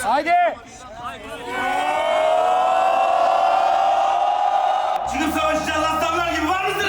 Haydi. Çıkıp savaşacağız aslanlar gibi, var mısın?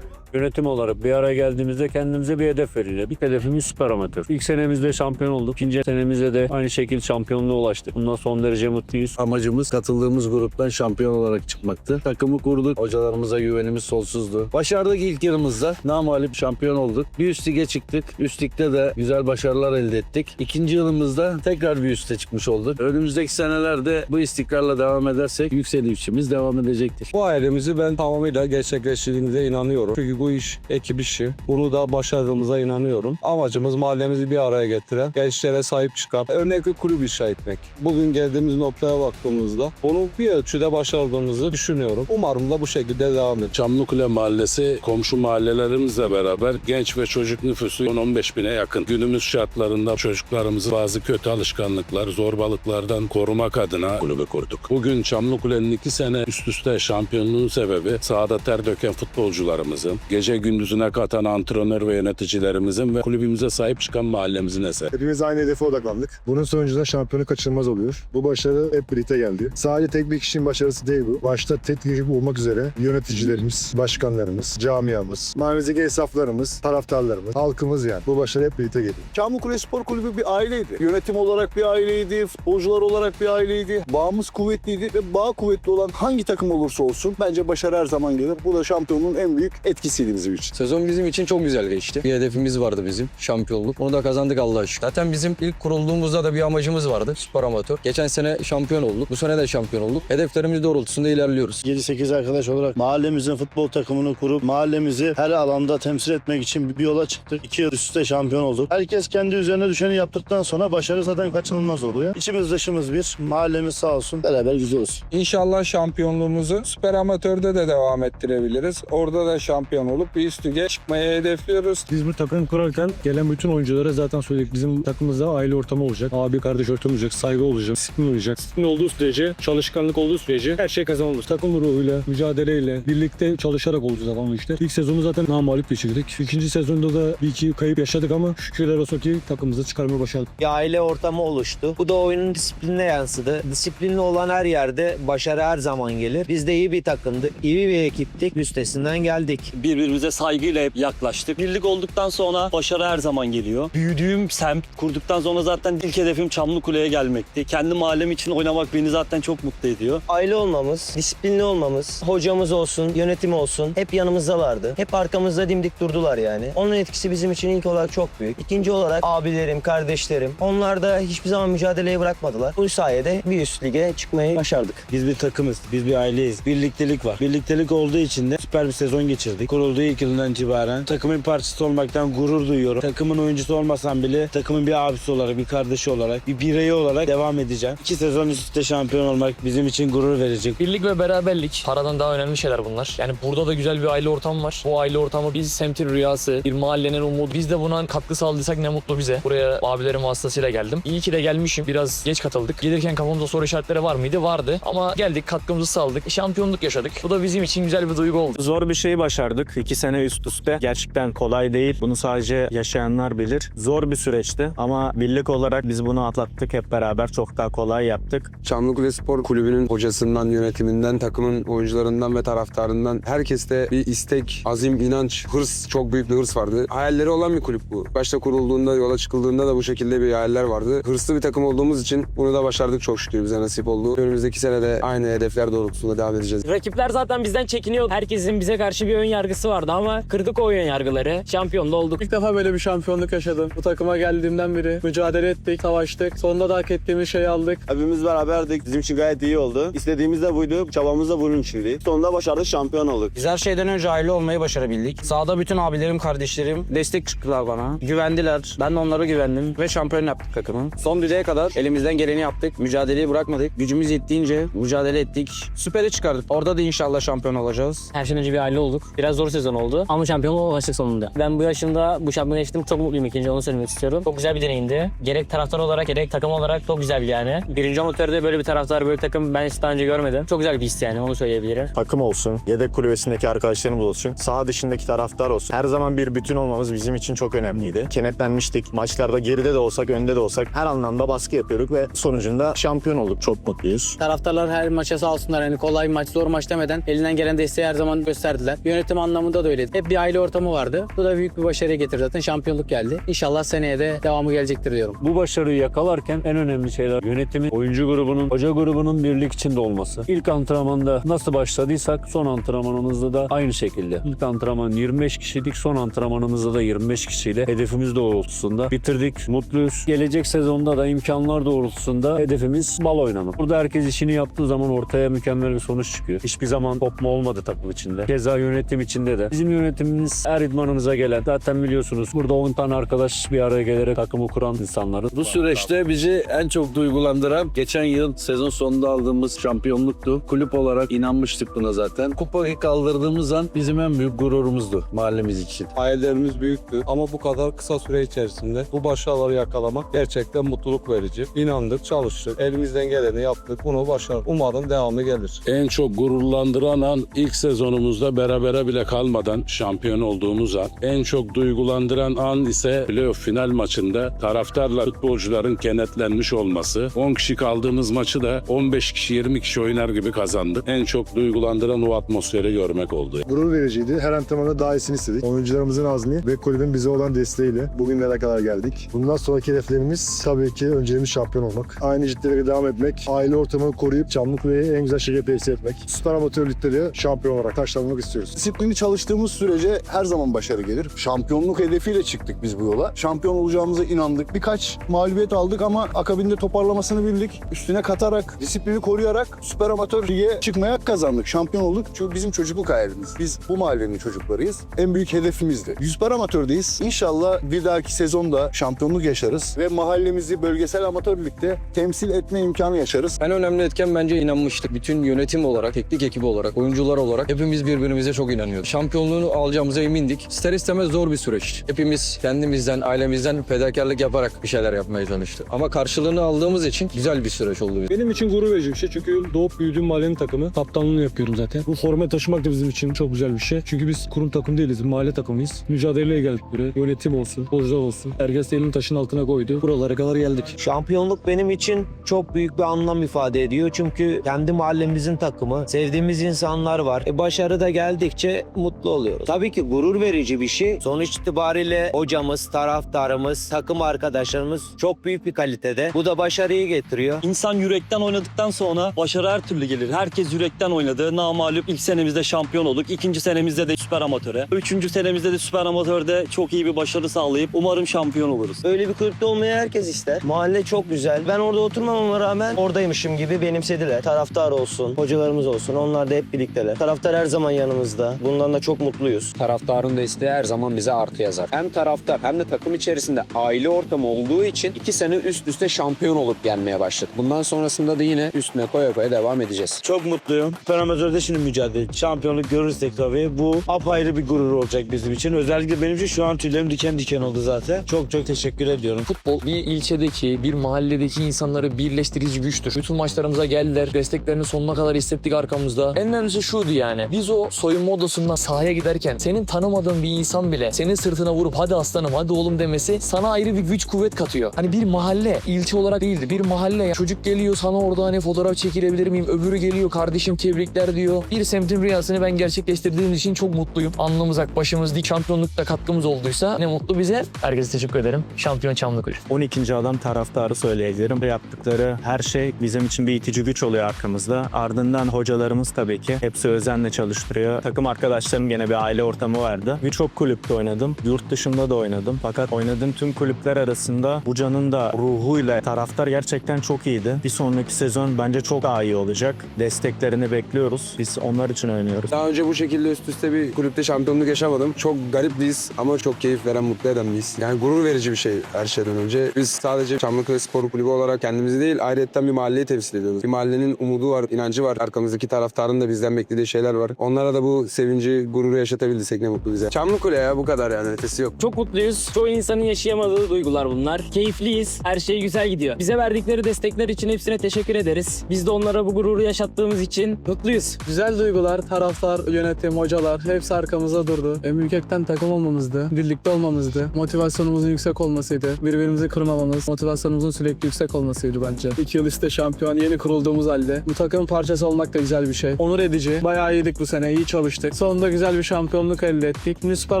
Yönetim olarak bir araya geldiğimizde kendimize bir hedef verildi. İlk hedefimiz süper amatör. İlk senemizde şampiyon olduk. İkinci senemizde de aynı şekilde şampiyonluğa ulaştık. Bundan son derece mutluyuz. Amacımız katıldığımız gruptan şampiyon olarak çıkmaktı. Takımı kurduk. Hocalarımıza güvenimiz sonsuzdu. Başardık ilk yılımızda. Namağlup şampiyon olduk. Bir üst lige çıktık. Üst ligde de güzel başarılar elde ettik. İkinci yılımızda tekrar bir üste çıkmış olduk. Önümüzdeki senelerde bu istikrarla devam edersek yükselişimiz devam edecektir. Bu ailemizi ben tamamıyla gerçekleştirdiğimize inanıyorum. Çünkü bu iş ekip işi. Bunu da başardığımıza inanıyorum. Amacımız mahallemizi bir araya getiren, gençlere sahip çıkan, örnek bir kulüp inşa etmek. Bugün geldiğimiz noktaya baktığımızda bunu bir ölçüde başardığımızı düşünüyorum. Umarım da bu şekilde devam edecek. Çamlıkule Mahallesi komşu mahallelerimizle beraber genç ve çocuk nüfusu 10-15 bine yakın. Günümüz şartlarında çocuklarımızı bazı kötü alışkanlıklar, zorbalıklardan korumak adına kulübü kurduk. Bugün Çamlıkule'nin 2 sene üst üste şampiyonluğun sebebi sahada ter döken futbolcularımızın, gece gündüzüne katan antrenör ve yöneticilerimizin ve kulübümüze sahip çıkan mahallemizin eseri. Hepimiz aynı hedefe odaklandık. Bunun sonucunda şampiyonu kaçırılmaz oluyor. Bu başarı hep birlikte geldi. Sadece tek bir kişinin başarısı değil bu. Başta tek ekip olmak üzere yöneticilerimiz, başkanlarımız, camiamız, mahallemizdeki esnaflarımız, taraftarlarımız, halkımız yani. Bu başarı hep birlikte geliyor. Çamlıkule Spor Kulübü bir aileydi. Yönetim olarak bir aileydi, futbolcular olarak bir aileydi. Bağımız kuvvetliydi ve bağ kuvvetli olan hangi takım olursa olsun bence başarı her zaman gelir. Bu da şampiyonluğun en büyük etkisiydi bizim için. Sezon bizim için çok güzel geçti. Bir hedefimiz vardı bizim, şampiyonluk. Onu da kazandık Allah'a şükür. Zaten bizim ilk kurulduğumuzda da bir amacımız vardı, süper amatör. Geçen sene şampiyon olduk, bu sene de şampiyon olduk. Hedeflerimiz doğrultusunda ilerliyoruz. 7-8 arkadaş olarak mahallemizin futbol takımını kurup mahallemizi her alanda temsil etmek için bir yola çıktık. 2 yıl üst üste şampiyon olduk. Herkes kendi üzerine düşeni yaptıktan sonra başarı zaten kaçınılmaz oluyor. İçimiz dışımız bir, mahallemiz sağ olsun, beraber güzel olsun. İnşallah şampiyonluğumuzu süper amatörde de devam ettirebiliriz. Orada da şampiyon olup bir üst lige çıkmayı hedefliyoruz. Biz bu takım kurarken gelen bütün oyunculara zaten söyledik. Bizim takımımızda aile ortamı olacak. Abi kardeş ortamı olacak. Saygı olacak. Disiplin olacak. Disiplin olduğu sürece, çalışkanlık olduğu sürece her şey kazanılır. Takım ruhuyla, mücadeleyle, birlikte çalışarak olacak ama işte. İlk sezonu zaten namağlup geçirdik. İkinci sezonda da bir iki kayıp yaşadık ama şükürler olsun ki takımımızı çıkarmayı başardık. Bir aile ortamı oluştu. Bu da oyunun disiplinine yansıdı. Disiplinli olan her yerde başarı her zaman gelir. Biz de iyi bir takımdık, iyi bir ekiptik. Üstesinden geldik. Birbirimize saygıyla hep yaklaştık. Birlik olduktan sonra başarı her zaman geliyor. Büyüdüğüm semt kurduktan sonra zaten ilk hedefim Çamlıkule'ye gelmekti. Kendi mahallem için oynamak beni zaten çok mutlu ediyor. Aile olmamız, disiplinli olmamız, hocamız olsun, yönetim olsun hep yanımızdalardı. Hep arkamızda dimdik durdular yani. Onun etkisi bizim için ilk olarak çok büyük. İkinci olarak abilerim, kardeşlerim. Onlar da hiçbir zaman mücadeleyi bırakmadılar. Bu sayede bir üst lige çıkmayı başardık. Biz bir takımız, biz bir aileyiz. Birliktelik var. Birliktelik olduğu için de süper bir sezon geçirdik. Kurulduğu ilk yılından itibaren takımın parçası olmaktan gurur duyuyorum. Takımın oyuncusu olmasam bile takımın bir abisi olarak, bir kardeşi olarak, bir bireyi olarak devam edeceğim. 2 sezon üst üste şampiyon olmak bizim için gurur verecek. Birlik ve beraberlik. Paradan daha önemli şeyler bunlar. Yani burada da güzel bir aile ortamı var. Bu aile ortamı biz semtin rüyası, bir mahallenin umudu. Biz de buna katkı sağladıysak ne mutlu bize. Buraya abilerim vasıtasıyla geldim. İyi ki de gelmişim. Biraz geç katıldık. Gelirken kafamızda soru işaretleri var mıydı? Vardı. Ama geldik, katkımızı sağladık. Şampiyonluk yaşadık. Bu da bizim için güzel bir duygu oldu. Zor bir şeyi başardık. 2 sene üst üste. Gerçekten kolay değil. Bunu sadece yaşayanlar bilir. Zor bir süreçti ama birlik olarak biz bunu atlattık. Hep beraber çok daha kolay yaptık. Çamlıkule Spor Kulübü'nün hocasından, yönetiminden, takımın oyuncularından ve taraftarından herkeste bir istek, azim, inanç, hırs, çok büyük bir hırs vardı. Hayalleri olan bir kulüp bu. Başta kurulduğunda, yola çıkıldığında da bu şekilde bir hayaller vardı. Hırslı bir takım olduğumuz için bunu da başardık, çok şükür bize nasip oldu. Önümüzdeki sene de aynı hedefler doğrultusunda devam edeceğiz. Rakipler zaten bizden çekiniyor. Herkesin bize karşı bir ön yargısı vardı ama kırdık o ön yargıları. Şampiyon da olduk. İlk defa böyle bir şampiyonluk yaşadım. Bu takıma geldiğimden beri mücadele ettik, savaştık. Sonunda da hak ettiğimiz şeyi aldık. Hepimiz beraberdik. Bizim için gayet iyi oldu. İstediğimiz de buydu. Çabamız da bunun içindi. Sonunda başardık, şampiyon olduk. Biz her şeyden önce aile olmayı başarabildik. Sahada bütün abilerim, kardeşlerim destek çıktılar bana. Güvendiler. Ben de onlara güvendim ve şampiyon yaptık takımı. Son düzeye kadar elimizden geleni yaptık. Mücadeleyi bırakmadık. Gücümüz yettiğince mücadele ettik. Süper'e çıkardık. Orada da inşallah şampiyon olacağız. Her şeyden önce bir aile olduk. Biraz zor sezon oldu ama şampiyonluğa ulaştık sonunda. Ben bu yaşımda bu şampiyonu geçtim, çok mutluyum ikinci, onu söylemek istiyorum. Çok güzel bir deneyimdi. Gerek taraftar olarak gerek takım olarak çok güzeldi yani. Birinci amatörde böyle bir taraftar, böyle bir takım ben hiç daha önce görmedim. Çok güzel bir his yani, onu söyleyebilirim. Takım olsun, yedek kulübesindeki arkadaşlarımız olsun, saha dışındaki taraftar olsun. Her zaman bir bütün olmamız bizim için çok önemliydi. Kenetlenmiştik. Maçlarda geride de olsak, önde de olsak her anlamda baskı yapıyorduk ve sonucunda şampiyon olduk. Çok mutluyuz. Taraftarlar her maça sağ olsunlar, yani kolay maç, zor maç demeden elinden gelen desteği her zaman gösterdiler. Yönetim anlamında da öyleydi. Hep bir aile ortamı vardı. Bu da büyük bir başarıya getirdi zaten. Şampiyonluk geldi. İnşallah seneye de devamı gelecektir diyorum. Bu başarıyı yakalarken en önemli şeyler yönetimin, oyuncu grubunun, hoca grubunun birlik içinde olması. İlk antrenmanda nasıl başladıysak son antrenmanımızda da aynı şekilde. İlk antrenman 25 kişiydik, son antrenmanımızda da 25 kişiyle hedefimiz doğrultusunda bitirdik. Mutluyuz. Gelecek sezonda da imkanlar doğrultusunda hedefimiz bal oynamak. Burada herkes işini yaptığı zaman ortaya mükemmel bir sonuç çıkıyor. Hiçbir zaman kopma olmadı takım içinde. Keza yönetim içinde de. Bizim yönetimimiz her idmanımıza gelen, zaten biliyorsunuz burada 10 tane arkadaş bir araya gelerek takımı kuran insanlarız. Bu süreçte bizi en çok duygulandıran geçen yıl sezon sonunda aldığımız şampiyonluktu. Kulüp olarak inanmıştık buna zaten. Kupayı kaldırdığımız an bizim en büyük gururumuzdu mahallemiz için. Hayallerimiz büyüktü ama bu kadar kısa süre içerisinde bu başarıları yakalamak gerçekten mutluluk verici. İnandık, çalıştık, elimizden geleni yaptık. Bunu başardık. Umarım devamı gelir. En çok gururlandıran an ilk sezonumuzda berabere bile kalmadan şampiyon olduğumuz an. En çok duygulandıran an ise playoff final maçında taraftarla futbolcuların kenetlenmiş olması. 10 kişi kaldığımız maçı da 15 kişi 20 kişi oynar gibi kazandık. En çok duygulandıran o atmosferi görmek oldu. Gurur vericiydi. Her antrenmanda daha iyisini istedik. Oyuncularımızın azmi ve kulübün bize olan desteğiyle bugünlere kadar geldik. Bundan sonraki hedeflerimiz tabii ki önceliğimiz şampiyon olmak. Aynı ciddileri devam etmek, aile ortamını koruyup Çamlıkule'yi en güzel şekilde temsil etmek. Süper Amatör Lig'de de şampiyon olarak taşlanmak istiyoruz. Disiplinli çalıştığımız sürece her zaman başarı gelir. Şampiyonluk hedefiyle çıktık biz bu yola. Şampiyon olacağımıza inandık. Birkaç mağlubiyet aldık ama akabinde toparlamasını bildik. Üstüne katarak, disiplini koruyarak Süper Amatör Lig'e çıkmaya kazandık. Şampiyon olduk. Çünkü bizim çocukluk hayalimiz. Biz bu mahallenin çocuklarıyız. En büyük hedefimizdi. Süper Amatör'deyiz. İnşallah bir dahaki sezonda şampiyonluk yaşarız ve mahallemizi bölgesel amatör ligde temsil etme imkanı yaşarız. En önemli etken bence inanmıştık. Bütün yönetim olarak, teknik ekibi olarak, oyuncular olarak hepimiz birbirimize çok inanıyorduk. Şampiyonluğunu alacağımıza emindik. İster istemez zor bir süreç. Hepimiz kendimizden, ailemizden fedakarlık yaparak bir şeyler yapmaya çalıştık. Ama karşılığını aldığımız için güzel bir süreç oldu. Benim için gurur verici bir şey çünkü doğup büyüdüğüm mahallenin takımı. Kaptanlığını yapıyorum zaten. Bu forma taşımak da bizim için çok güzel bir şey. Çünkü biz kurum takım değiliz, mahalle takımıyız. Mücadeleye geldik buraya. Yönetim olsun, futbolcular olsun. Herkes elini taşın altına koydu. Buralara kadar geldik. Şampiyonluk benim için çok büyük bir anlam ifade ediyor. Çünkü kendi mahallemizin takımı, sevdiğimiz insanlar var. Başarı da geldikçe mutlu oluyoruz. Tabii ki gurur verici bir şey. Sonuç itibariyle hocamız, taraftarımız, takım arkadaşlarımız çok büyük bir kalitede. Bu da başarıyı getiriyor. İnsan yürekten oynadıktan sonra başarı her türlü gelir. Herkes yürekten oynadı. Namağlup ilk senemizde şampiyon olduk. İkinci senemizde de Süper Amatör'e. Üçüncü senemizde de Süper Amatör'de çok iyi bir başarı sağlayıp umarım şampiyon oluruz. Öyle bir kulüpte olmayı herkes ister. Mahalle çok güzel. Ben orada oturmamama rağmen oradaymışım gibi benimsediler. Taraftar olsun, hocalarımız olsun. Onlar da hep birlikteler. Taraftar her zaman yanımızda. Bundan da çok mutluyuz. Taraftarın desteği her zaman bize artı yazar. Hem taraftar hem de takım içerisinde aile ortamı olduğu için 2 sene üst üste şampiyon olup gelmeye başladık. Bundan sonrasında da yine üstüne koya koya devam edeceğiz. Çok mutluyum. Süper Amatör'de şimdi mücadele. Şampiyonluk görürsek tabii bu apayrı bir gurur olacak bizim için. Özellikle benim için şu an tüylerim diken diken oldu zaten. Çok çok teşekkür ediyorum. Futbol bir ilçedeki, bir mahalledeki insanları birleştirici güçtür. Bütün maçlarımıza geldiler. Desteklerini sonuna kadar hissettik arkamızda. En önemlisi şuydu yani. Biz o soyunma odasından sahaya giderken senin tanımadığın bir insan bile senin sırtına vurup hadi aslanım, hadi oğlum demesi sana ayrı bir güç kuvvet katıyor. Hani bir mahalle, ilçe olarak değildi. Bir mahalle. Çocuk geliyor sana orada hani fotoğraf çekilebilir miyim? Öbürü geliyor kardeşim tebrikler diyor. Bir semtin rüyasını ben gerçekleştirdiğimiz için çok mutluyum. Alnımız ak, başımız dik. Şampiyonlukta katkımız olduysa ne mutlu bize. Herkese teşekkür ederim. Şampiyon Çamlıkulu. 12. adam taraftarı söyleyebilirim. Yaptıkları her şey bizim için bir itici güç oluyor arkamızda. Ardından hocalarımız tabii ki hepsi özenle çalıştırıyor. Takım arkadaşlarım gene bir aile ortamı vardı. Birçok kulüpte oynadım. Yurt dışında da oynadım. Fakat oynadığım tüm kulüpler arasında Buca'nın da ruhuyla taraftar gerçekten çok iyiydi. Bir sonraki sezon bence çok daha iyi olacak. Desteklerini bekliyoruz. Biz onlar için oynuyoruz. Daha önce bu şekilde üst üste bir kulüpte şampiyonluk yaşamadım. Çok garip bir his ama çok keyif veren, mutlu eden bir his. Yani gurur verici bir şey her şeyden önce. Biz sadece Çamlıkale Spor Kulübü olarak kendimizi değil, ayrıyetten bir mahalleyi temsil ediyoruz. Bir mahallenin umudu var, inancı var. Arkamızdaki taraftarın da bizden beklediği şeyler var. Onlara da bu sevinci, gururu yaşatabildiysek ne mutlu bize. Çamlıkule ya, bu kadar yani, ötesi yok. Çok mutluyuz. Çoğu insanın yaşayamadığı duygular bunlar. Keyifliyiz. Her şey güzel gidiyor. Bize verdikleri destekler için hepsine teşekkür ederiz. Biz de onlara bu gururu yaşattığımız için mutluyuz. Güzel duygular, taraftar, yönetim, hocalar hepsi arkamızda durdu. Ülkekten takım olmamızdı, birlikte olmamızdı, motivasyonumuzun yüksek olmasıydı, birbirimizi kırmamamız, motivasyonumuzun sürekli yüksek olmasıydı bence. 2 yıl üstte şampiyon, yeni kurulduğumuz halde bu takımın parçası olmak da güzel bir şey. Onur edici, bayağı iyiydik bu sene, iyi çalıştık. Sonunda güzel bir şampiyonluk elde ettik. Şimdi süper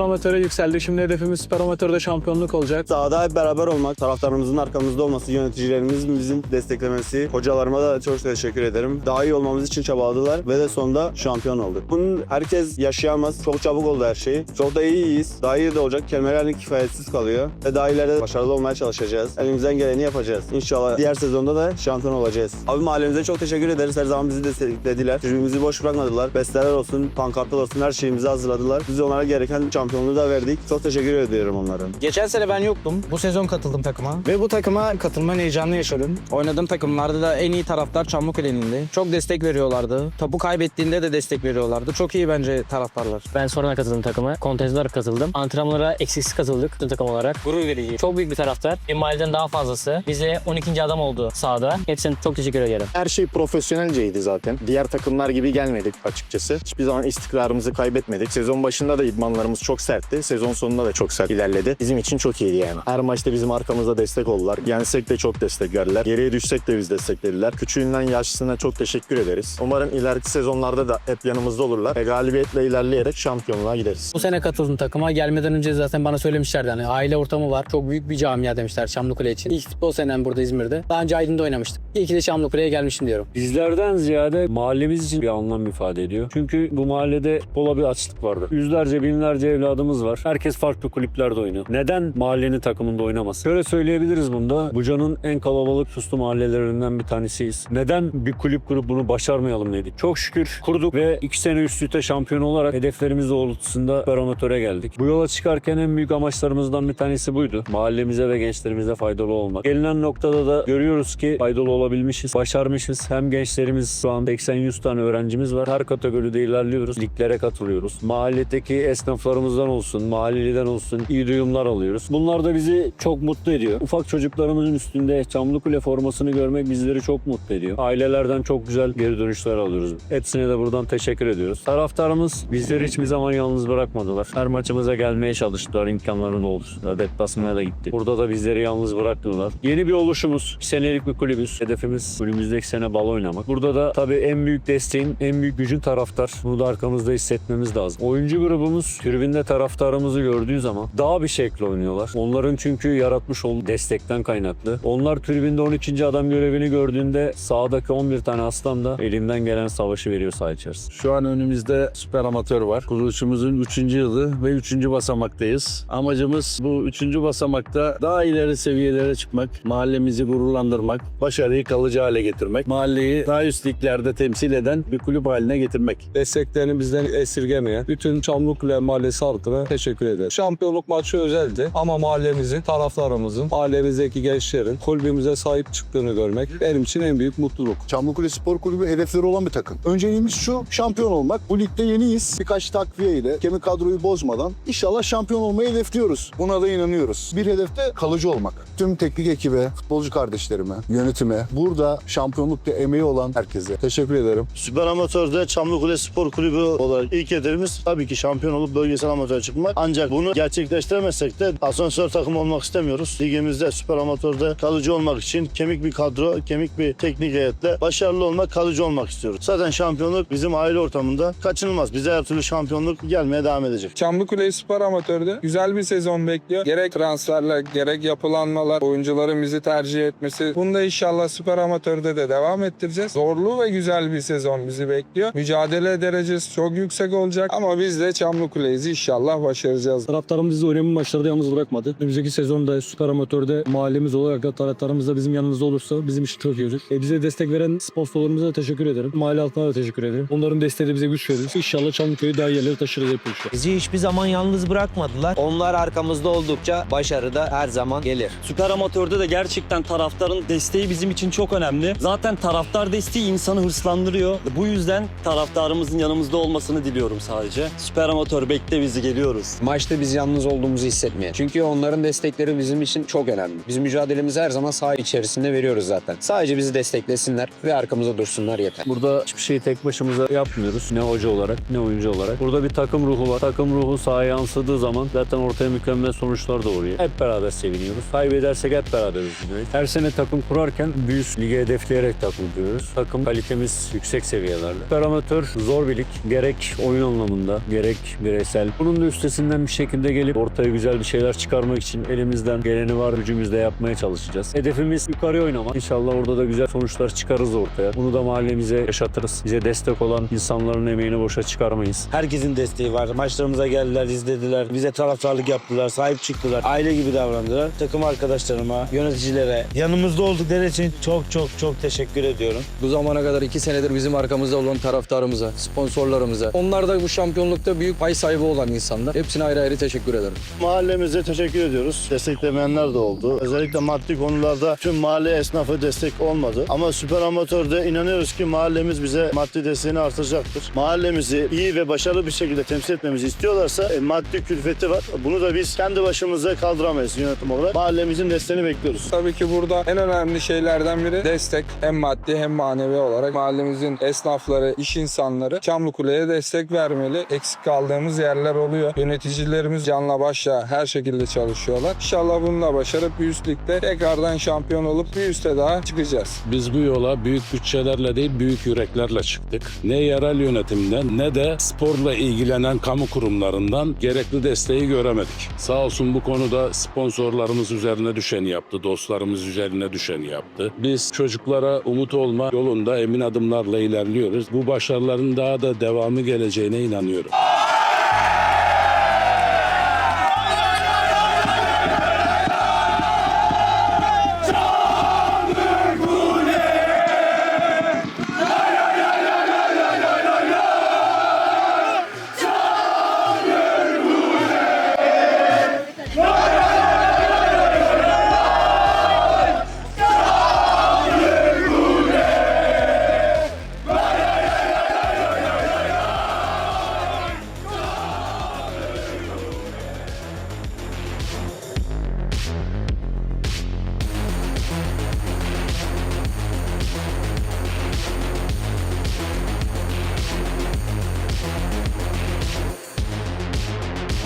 amatöre yükseldik, şimdi hedefimiz süper amatörde şampiyonluk olacak. Sahada hep beraber olmak, taraftarımızın arkamızda olması, yöneticilerimizin bizim desteklemesi, hocalarıma da çok teşekkür ederim. Daha iyi olmamız için çabaladılar ve de sonunda şampiyon olduk. Bunu herkes yaşayamaz. Çok çabuk oldu her şey. Çok da iyiyiz. Daha iyi de olacak. Kelimeler kifayetsiz kalıyor. Ve daha ileride başarılı olmaya çalışacağız. Elimizden geleni yapacağız. İnşallah diğer sezonda da şampiyon olacağız. Abi mahallemize çok teşekkür ederiz. Her zaman bizi desteklediler. Tribünümüzü boş bırakmadılar. Besteler olsun, pankartlar olsun, her şeyimizi hazırladılar. Biz onlara gereken şampiyonluğu da verdik. Çok teşekkür ediyorum onlara. Geçen sene ben yoktum. Bu sezon katıldım takıma. Ve bu takıma katılmanın heyecanını yaşadım. Oynadığım takımlarda da en iyi taraftar Çamlıkule'nindi. Çok destek veriyorlardı. Topu kaybettiğinde de destek veriyorlardı. Çok iyi bence taraftarlar. Ben sonradan katıldım takıma. Kontezi olarak katıldım. Antrenmanlara eksiksiz katıldık tüm takım olarak. Gurur verici. Çok büyük bir taraftar. Bir mahalleden daha fazlası. Bize 12. adam oldu sahada. Hepsine çok teşekkür ederim. Her şey profesyonelceydi zaten. Diğer takımlar gibi gelmedik açıkçası. Hiçbir zaman istikrarımızı kaybetmedik. Sezon başında da idmanlarımız çok sertti. Sezon sonunda da çok sert ilerledi. Bizim için çok iyiydi yani. Her maçta bizim arkamızda destek oldular. Yensek de çok destek verdiler. Geriye düşsek de biz desteklediler. Küçüğünden yaşlısına çok teşekkür ederiz. Umarım ileriki sezonlarda da hep yanımızda olurlar. Ve galibiyetle ilerleyerek şampiyonluğa gideriz. Bu sene katıldım takıma. Gelmeden önce zaten bana söylemişlerdi hani aile ortamı var. Çok büyük bir camia demişler Çamlıkule için. İlk futbol senem burada İzmir'de. Daha önce Aydın'da oynamıştık. İyi ki de Çamlıkule'ye gelmişim diyorum. Bizlerden ziyade mahallemiz için bir anlam ifade ediyor. Çünkü bu mahallede futbola bir açlık vardı. Yüzlerce, binlerce evladımız var. Herkes farklı kulüplerde oynuyor. Neden mahallenin takımında oynamaz? Şöyle söyleyebiliriz bunda. Buca'nın en kalabalık suslu mahallelerinden bir tanesiyiz. Neden bir kulüp kurup bunu başarmayalım dedik. Çok şükür kurduk ve 2 sene üst üste şampiyon olarak hedeflerimiz doğrultusunda süper amatöre geldik. Bu yola çıkarken en büyük amaçlarımızdan bir tanesi buydu. Mahallemize ve gençlerimize faydalı olmak. Gelinen noktada da görüyoruz ki faydalı olabilmişiz, başarmışız. Hem gençlerimiz, şu an 80-100 tane öğrencimiz var. Her kategoride ilerliyoruz. Liglere katılıyoruz. Mahalledeki esnaflarımızdan olsun, mahalleliden olsun iyi duyumlar alıyoruz. Bunlar da bizi çok mutlu ediyor. Ufak çocuklarımızın üstünde Çamlıkule formasını görmek bizleri çok mutlu ediyor. Ailelerden çok güzel geri dönüşler alıyoruz. Hepsine de buradan teşekkür ediyoruz. Taraftarımız bizleri hiçbir zaman yalnız bırakmadılar. Her maçımıza gelmeye çalıştılar imkanlarının olursa. Deplasmana da gitti. Burada da bizleri yalnız bıraktılar. Yeni bir oluşumuz. 2 senelik bir kulübüz. Hedefimiz önümüzdeki sene bal oynamak. Burada da tabii en büyük desteğin, en büyük gücün taraftar. Bunu da arkamızda hissetmemiz lazım. Oyuncu grubumuz tribünde taraftarımızı gördüğü zaman daha bir şekilde oynuyorlar. Onların çünkü yaratmış olduğu destekten kaynaklı. Onlar tribünde 12. adam görevini gördüğünde sahadaki 11 tane aslan da elinden gelen savaşı veriyor saha içerisinde. Şu an önümüzde süper amatör var. Kuruluşumuzun 3. yılı ve 3. basamaktayız. Amacımız bu 3. basamakta daha ileri seviyelere çıkmak, mahallemizi gururlandırmak, başarıyı kalıcı hale getirmek, mahalleyi daha üst liglerde temsil eden bir kulüp haline getirmek. Desteklerini bizden esirgemeyen bütün Çamlıkule Mahallesi halkına teşekkür ederim. Şampiyonluk maçı özeldi ama mahallemizin, taraftarımızın, mahallemizdeki gençlerin kulübümüze sahip çıktığını görmek benim için en büyük mutluluk. Çamlıkule Spor Kulübü hedefleri olan bir takım. Önceliğimiz şu, şampiyon olmak. Bu ligde yeniyiz. Birkaç takviye ile kemik kadroyu bozmadan inşallah şampiyon olmayı hedefliyoruz. Buna da inanıyoruz. Bir hedefte kalıcı olmak. Tüm teknik ekibe, futbolcu kardeşlerime, yönetime, burada şampiyonlukta emeği olan herkese teşekkür ederim. Süper Amatör'de Çamlıkule Spor Kulübü olarak ilk hedefimiz tabii ki şampiyon olup bölgesel amatöre çıkmak. Ancak bunu gerçekleştiremezsek de asansör takım olmak istemiyoruz. Ligimizde Süper Amatör'de kalıcı olmak için kemik bir kadro, kemik bir teknik heyetle başarılı olmak, kalıcı olmak istiyoruz. Zaten şampiyonluk bizim aile ortamında kaçınılmaz. Bize her türlü şampiyonluk gelmeye devam edecek. Çamlıkule Spor Amatör'de güzel bir sezon bekliyor. Gerek transferler, gerek yapılanmalar, oyuncuların bizi tercih etmesi. Bunu da inşallah Süper Amatör'de de devam ettireceğiz. Zorlu ve güzel bir sezon bizi bekliyor. Mücadele derecesi çok yüksek olacak ama biz de Çamlıkule'yiz. İnşallah başaracağız. Taraftarımız bizi önemli maçlarda yalnız bırakmadı. Önümüzdeki sezonda süper amatörde mahallemiz olarak da taraftarımız da bizim yanımızda olursa bizim için çok iyi olur. Bize destek veren sponsorlarımıza da teşekkür ederim. Mahalle halkına da teşekkür ederim. Onların desteği de bize güç verir. İnşallah Çamlıköy'ü daha iyi yerlere taşırız hep birlikte. Bizi hiçbir zaman yalnız bırakmadılar. Onlar arkamızda oldukça başarı da her zaman gelir. Süper Amatör'de de gerçekten taraftarın desteği bizim için çok önemli. Zaten taraftar desteği insanı hırslandırıyor. Bu yüzden taraftarımızı herkesin yanımızda olmasını diliyorum sadece. Süper Amatör bekle bizi, geliyoruz. Maçta biz yalnız olduğumuzu hissetmeyelim. Çünkü onların destekleri bizim için çok önemli. Biz mücadelemizi her zaman saha içerisinde veriyoruz zaten. Sadece bizi desteklesinler ve arkamızda dursunlar yeter. Burada hiçbir şeyi tek başımıza yapmıyoruz. Ne hoca olarak ne oyuncu olarak. Burada bir takım ruhu var. Takım ruhu sahaya yansıdığı zaman zaten ortaya mükemmel sonuçlar doğuruyor. Hep beraber seviniyoruz. Kaybedersek hep beraber üzülüyoruz. Her sene takım kurarken bir üst lige hedefleyerek takım kuruyoruz. Takım kalitemiz yüksek seviyelerde. Süper Amatör zor bir lig. Gerek oyun anlamında, gerek bireysel. Bunun da üstesinden bir şekilde gelip ortaya güzel bir şeyler çıkarmak için elimizden geleni var gücümüzle yapmaya çalışacağız. Hedefimiz yukarıya oynamak. İnşallah orada da güzel sonuçlar çıkarırız ortaya. Bunu da mahallemize yaşatırız. Bize destek olan insanların emeğini boşa çıkarmayız. Herkesin desteği var. Maçlarımıza geldiler, izlediler. Bize taraftarlık yaptılar, sahip çıktılar. Aile gibi davrandılar. Takım arkadaşlarıma, yöneticilere, yanımızda oldukları için çok teşekkür ediyorum. Bu zamana kadar 2 senedir bizim arkamızda olan taraftarımıza, sponsorlarımıza. Onlar da bu şampiyonlukta büyük pay sahibi olan insanlar. Hepsine ayrı ayrı teşekkür ederim. Mahallemize teşekkür ediyoruz. Desteklemeyenler de oldu. Özellikle maddi konularda tüm mahalle esnafı destek olmadı. Ama Süper Amatör'de inanıyoruz ki mahallemiz bize maddi desteğini artıracaktır. Mahallemizi iyi ve başarılı bir şekilde temsil etmemizi istiyorlarsa maddi külfeti var. Bunu da biz kendi başımıza kaldıramayız yönetim olarak. Mahallemizin desteğini bekliyoruz. Tabii ki burada en önemli şeylerden biri destek. Hem maddi hem manevi olarak mahallemizin esnafları, iş insanları Çamlıkule'ye destek vermeli. Eksik kaldığımız yerler oluyor. Yöneticilerimiz canla başla her şekilde çalışıyorlar. İnşallah bununla başarıp bir üst ligde tekrardan şampiyon olup bir üste daha çıkacağız. Biz bu yola büyük bütçelerle değil büyük yüreklerle çıktık. Ne yerel yönetimden ne de sporla ilgilenen kamu kurumlarından gerekli desteği göremedik. Sağ olsun bu konuda sponsorlarımız üzerine düşeni yaptı, dostlarımız üzerine düşeni yaptı. Biz çocuklara umut olma yolunda emin adımlarla ilerliyoruz. Bu başarıların daha da devamı geleceğine inanıyorum.